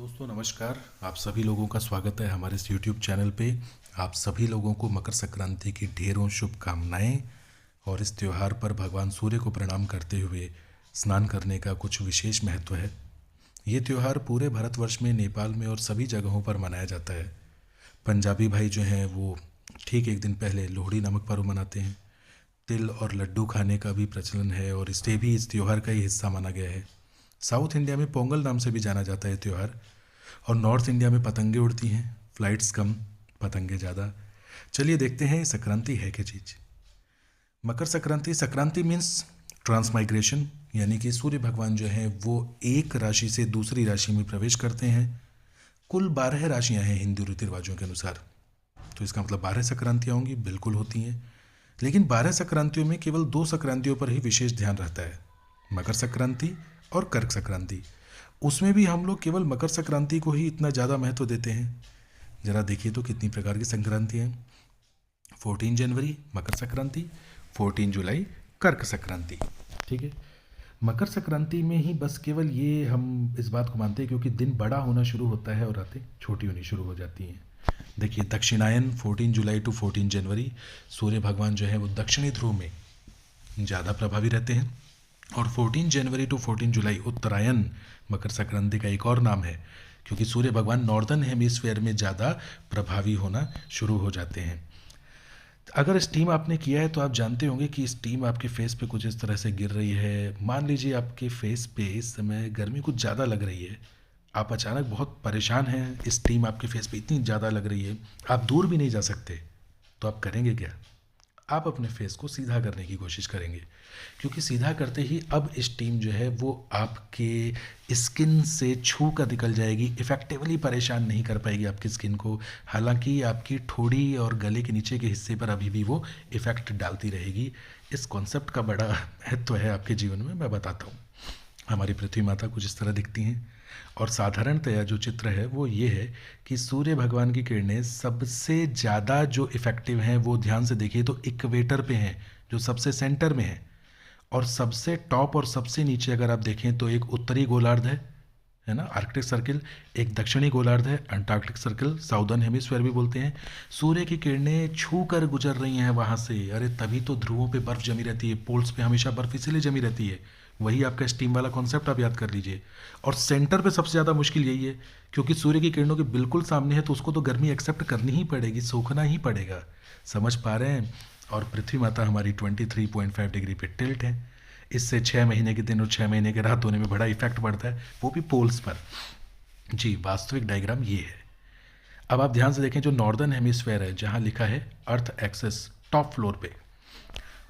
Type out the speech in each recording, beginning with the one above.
दोस्तों नमस्कार। आप सभी लोगों का स्वागत है हमारे इस YouTube चैनल पे। आप सभी लोगों को मकर संक्रांति की ढेरों शुभकामनाएं। और इस त्यौहार पर भगवान सूर्य को प्रणाम करते हुए स्नान करने का कुछ विशेष महत्व है। ये त्यौहार पूरे भारतवर्ष में, नेपाल में और सभी जगहों पर मनाया जाता है। पंजाबी भाई जो हैं वो ठीक एक दिन पहले लोहड़ी नामक पर्व मनाते हैं। तिल और लड्डू खाने का भी प्रचलन है और इसे भी इस त्यौहार का ही हिस्सा माना गया है। साउथ इंडिया में पोंगल नाम से भी जाना जाता है त्यौहार। और नॉर्थ इंडिया में पतंगे उड़ती हैं, फ्लाइट्स कम, पतंगे ज़्यादा। चलिए देखते हैं ये संक्रांति है क्या चीज़। मकर संक्रांति, संक्रांति मीन्स ट्रांसमाइग्रेशन, यानी कि सूर्य भगवान जो हैं वो एक राशि से दूसरी राशि में प्रवेश करते हैं। कुल 12 राशियां हैं हिंदू रीति रिवाजों के अनुसार, तो इसका मतलब 12 संक्रांतियाँ होंगी, बिल्कुल होती हैं। लेकिन 12 संक्रांतियों में केवल 2 संक्रांतियों पर ही विशेष ध्यान रहता है, मकर संक्रांति और कर्क संक्रांति। उसमें भी हम लोग केवल मकर संक्रांति को ही इतना ज़्यादा महत्व देते हैं। ज़रा देखिए तो कितनी प्रकार की संक्रांति हैं। 14 जनवरी मकर संक्रांति, 14 जुलाई कर्क संक्रांति। ठीक है, मकर संक्रांति में ही बस केवल ये हम इस बात को मानते हैं क्योंकि दिन बड़ा होना शुरू होता है और रातें छोटी होनी शुरू हो जाती हैं। देखिए दक्षिणायन 14 जुलाई टू 14 जनवरी, सूर्य भगवान जो है वो दक्षिणी ध्रुव में ज़्यादा प्रभावी रहते हैं। और 14 जनवरी टू 14 जुलाई उत्तरायण मकर संक्रांति का एक और नाम है, क्योंकि सूर्य भगवान नॉर्दर्न हेमिस्फीयर में ज़्यादा प्रभावी होना शुरू हो जाते हैं। अगर स्टीम आपने किया है तो आप जानते होंगे कि स्टीम आपके फेस पे कुछ इस तरह से गिर रही है। मान लीजिए आपके फेस पे इस समय गर्मी कुछ ज़्यादा लग रही है, आप अचानक बहुत परेशान हैं, स्टीम आपके फेस पे इतनी ज़्यादा लग रही है, आप दूर भी नहीं जा सकते, तो आप करेंगे क्या? आप अपने फेस को सीधा करने की कोशिश करेंगे, क्योंकि सीधा करते ही अब स्टीम जो है वो आपके स्किन से छू कर निकल जाएगी, इफ़ेक्टिवली परेशान नहीं कर पाएगी आपकी स्किन को। हालांकि आपकी ठोड़ी और गले के नीचे के हिस्से पर अभी भी वो इफ़ेक्ट डालती रहेगी। इस कॉन्सेप्ट का बड़ा महत्व है आपके जीवन में, मैं बताता हूँ। हमारी पृथ्वी माता कुछ इस तरह दिखती हैं और साधारणतया जो चित्र है वो ये है कि सूर्य भगवान की किरणें सबसे ज़्यादा जो इफ़ेक्टिव हैं वो ध्यान से देखिए तो इक्वेटर पे हैं, जो सबसे सेंटर में है। और सबसे टॉप और सबसे नीचे अगर आप देखें तो एक उत्तरी गोलार्ध है ना, आर्कटिक सर्किल, एक दक्षिणी गोलार्ध है, अंटार्कटिक सर्किल, साउदर्न हेमिस्फीयर भी बोलते हैं। सूर्य की किरणें छू कर गुजर रही हैं वहाँ से। अरे तभी तो ध्रुवों पे बर्फ़ जमी रहती है, पोल्स पे हमेशा बर्फ़ इसीलिए जमी रहती है। वही आपका स्टीम वाला कॉन्सेप्ट आप याद कर लीजिए। और सेंटर पे सबसे ज़्यादा मुश्किल यही है, क्योंकि सूर्य की किरणों के बिल्कुल सामने है तो उसको तो गर्मी एक्सेप्ट करनी ही पड़ेगी, सोखना ही पड़ेगा। समझ पा रहे हैं? और पृथ्वी माता हमारी 23.5 डिग्री पे टिल्ट है। इससे 6 महीने के दिन और 6 महीने के रात होने में बड़ा इफेक्ट पड़ता है, वो भी पोल्स पर। जी, वास्तविक डायग्राम ये है। अब आप ध्यान से देखें, जो नॉर्दर्न हेमिस्फेयर है जहाँ लिखा है अर्थ एक्सेस टॉप फ्लोर पे,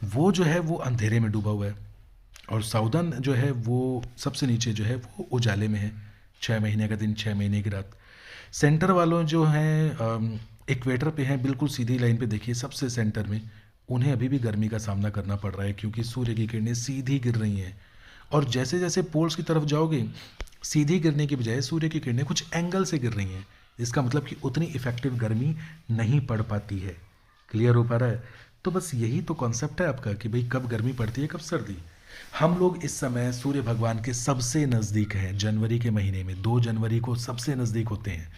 वो जो है वो अंधेरे में डूबा हुआ है। और साउदर्न जो है वो सबसे नीचे जो है वो उजाले में है। 6 महीने का दिन, 6 महीने की रात। सेंटर वालों जो हैं इक्वेटर पे हैं, बिल्कुल सीधी लाइन पे देखिए सबसे सेंटर में, उन्हें अभी भी गर्मी का सामना करना पड़ रहा है क्योंकि सूर्य की किरणें सीधी गिर रही हैं। और जैसे जैसे पोल्स की तरफ जाओगे, सीधी गिरने की बजाय सूर्य की किरणें कुछ एंगल से गिर रही हैं। इसका मतलब कि उतनी इफ़ेक्टिव गर्मी नहीं पड़ पाती है। क्लियर हो पा रहा है? तो बस यही तो कॉन्सेप्ट है आपका कि भाई कब गर्मी पड़ती है, कब सर्दी। हम लोग इस समय सूर्य भगवान के सबसे नज़दीक हैं। जनवरी के महीने में 2 जनवरी को सबसे नज़दीक होते हैं।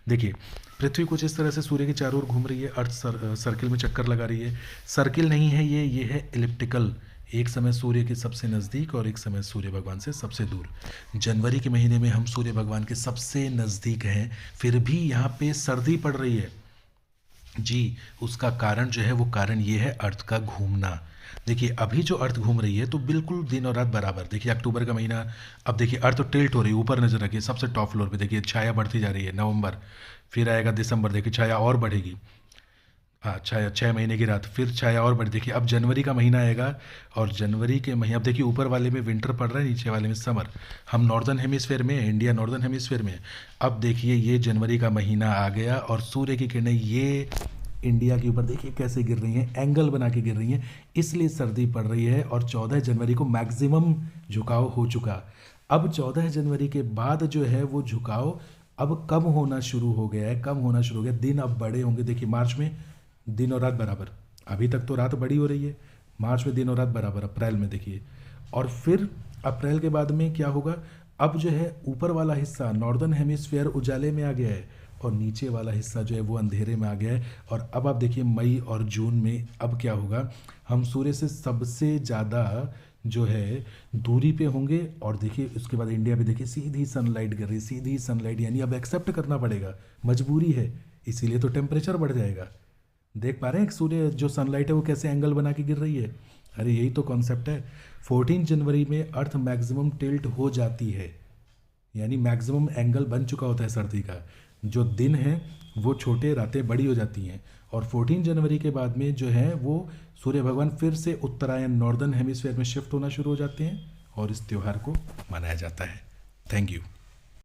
देखिए पृथ्वी कुछ इस तरह से सूर्य के चारों ओर घूम रही है, अर्थ सर्किल में चक्कर लगा रही है। सर्किल नहीं है ये है इलिप्टिकल। एक समय सूर्य के सबसे नज़दीक और एक समय सूर्य भगवान से सबसे दूर। जनवरी के महीने में हम सूर्य भगवान के सबसे नज़दीक हैं, फिर भी यहाँ पे सर्दी पड़ रही है। जी, उसका कारण जो है वो कारण ये है अर्थ का घूमना। देखिए अभी जो अर्थ घूम रही है तो बिल्कुल दिन और रात बराबर। देखिए अक्टूबर का महीना, अब देखिए अर्थ टिल्ट हो रही है, ऊपर नजर रखिए सबसे टॉप फ्लोर पे देखिए छाया बढ़ती जा रही है। नवंबर, फिर आएगा दिसंबर, देखिए छाया और बढ़ेगी। हाँ, छाया 6 महीने की रात, फिर छाया और बढ़, देखिए अब जनवरी का महीना आएगा और जनवरी के महीने, अब देखिए ऊपर वाले में विंटर पड़ रहा है, नीचे वाले में समर। हम नॉर्दर्न हेमिस्फेयर में हैं, इंडिया नॉर्दर्न हेमिस्फेयर में है। अब देखिए ये जनवरी का महीना आ गया और सूर्य की किरणें ये इंडिया के ऊपर देखिए कैसे गिर रही हैं, एंगल बना के गिर रही हैं, इसलिए सर्दी पड़ रही है। और 14 जनवरी को मैक्सिमम झुकाव हो चुका। अब 14 जनवरी के बाद जो है वो झुकाव अब कम होना शुरू हो गया है, कम होना शुरू हो गया। दिन अब बड़े होंगे। देखिए मार्च में दिन और रात बराबर, अभी तक तो रात बड़ी हो रही है, मार्च में दिन और रात बराबर, अप्रैल में देखिए। और फिर अप्रैल के बाद में क्या होगा, अब जो है ऊपर वाला हिस्सा नॉर्दर्न हेमिस्फीयर उजाले में आ गया है और नीचे वाला हिस्सा जो है वो अंधेरे में आ गया है। और अब आप देखिए मई और जून में अब क्या होगा, हम सूर्य से सबसे ज़्यादा जो है दूरी पे होंगे। और देखिए उसके बाद इंडिया पे देखिए सीधी सनलाइट गिर रही, सीधी सनलाइट, यानी अब एक्सेप्ट करना पड़ेगा, मजबूरी है, इसीलिए तो टेम्परेचर बढ़ जाएगा। देख पा रहे हैं सूर्य जो सनलाइट है वो कैसे एंगल बना के गिर रही है। अरे यही तो कॉन्सेप्ट है। 14 जनवरी में अर्थ मैक्सिमम टिल्ट हो जाती है, यानी मैक्सिमम एंगल बन चुका होता है सर्दी का। जो दिन है वो छोटे, रातें बड़ी हो जाती हैं। और 14 जनवरी के बाद में जो है वो सूर्य भगवान फिर से उत्तरायण नॉर्दर्न हेमिस्फीयर में शिफ्ट होना शुरू हो जाते हैं और इस त्यौहार को मनाया जाता है। Thank you.